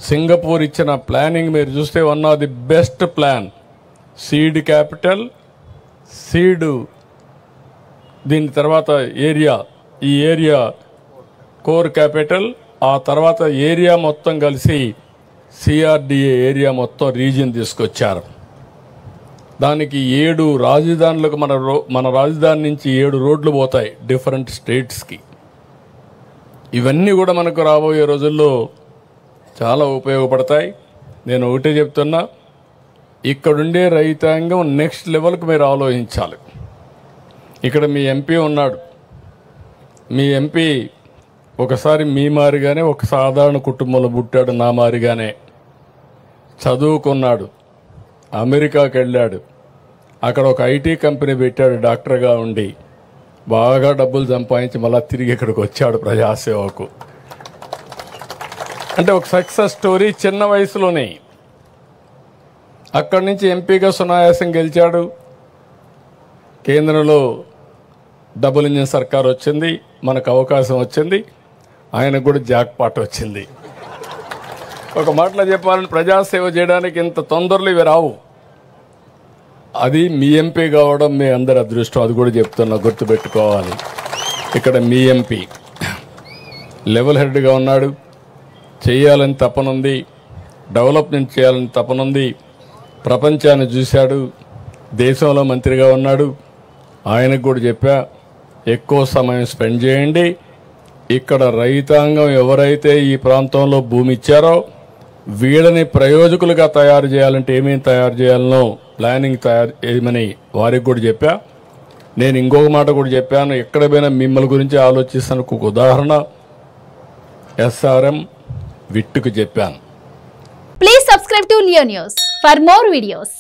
Singapore ఇచ్చిన planning మీరు చూస్తే one of the best plan. Seed capital, seed, దీని తర్వాత ఏరియా, ఈ ఏరియా కోర్ క్యాపిటల్, ఆ తర్వాత ఏరియా మొత్తం కలిసి సిఆర్డిఏ ఏరియా మొత్తం రీజియన్ తీసుకొచ్చారు. దానికి 7 రాజధానులకు మన రాజధాని నుంచి 7 రోడ్లు పోతాయి డిఫరెంట్ స్టేట్స్కి. ఇవన్నీ కూడా మనకు రాబోయే రోజుల్లో చాలా ఉపయోగపడతాయి. నేను ఒకటే చెప్తున్నా, ఇక్కడుండే రైతాంగం నెక్స్ట్ లెవెల్కి మీరు ఆలోచించాలి. ఇక్కడ మీ ఎంపీ ఉన్నాడు. మీ ఎంపీ ఒకసారి మీ మారిగానే ఒక సాధారణ కుటుంబంలో పుట్టాడు, నా మారిగానే చదువుకున్నాడు, అమెరికాకి వెళ్ళాడు, అక్కడ ఒక ఐటీ కంపెనీ పెట్టాడు డాక్టర్గా ఉండి, బాగా డబ్బులు సంపాదించి మళ్ళీ తిరిగి ఇక్కడికి వచ్చాడు ప్రజాసేవకు. అంటే ఒక సక్సెస్ స్టోరీ. చిన్న వయసులోనే అక్కడి నుంచి ఎంపీగా సునాయాసం గెలిచాడు. కేంద్రంలో డబుల్ ఇంజిన్ సర్కార్ వచ్చింది, మనకు అవకాశం వచ్చింది, ఆయనకు కూడా జాక్పాట్ వచ్చింది. ఒక మాటలో చెప్పాలని ప్రజాసేవ చేయడానికి ఇంత తొందరలో ఇవి రావు. అది మీ ఎంపీ కావడం మీ అందరి అదృష్టం. అది కూడా చెప్తున్నా, గుర్తుపెట్టుకోవాలి. ఇక్కడ మీ ఎంపీ లెవెల్ హెడ్గా ఉన్నాడు, చేయాలని తపనుంది, డెవలప్మెంట్ చేయాలని తపనుంది, ప్రపంచాన్ని చూశాడు, దేశంలో మంత్రిగా ఉన్నాడు. ఆయనకు కూడా చెప్పా, ఎక్కువ సమయం స్పెండ్ చేయండి. ఇక్కడ రైతాంగం ఎవరైతే ఈ ప్రాంతంలో భూమి ఇచ్చారో వీళ్ళని ప్రయోజకులుగా తయారు చేయాలంటే ఏమేమి తయారు చేయాలనో ప్లానింగ్ తయారు చేయమని వారికి కూడా చెప్పా. నేను ఇంకొక మాట కూడా చెప్పాను, ఎక్కడ పోయినా మిమ్మల్ని గురించి ఆలోచిస్తాను. ఒక ఉదాహరణ SRM విట్టుకు చెప్పాను. Please subscribe to Leo news for more videos.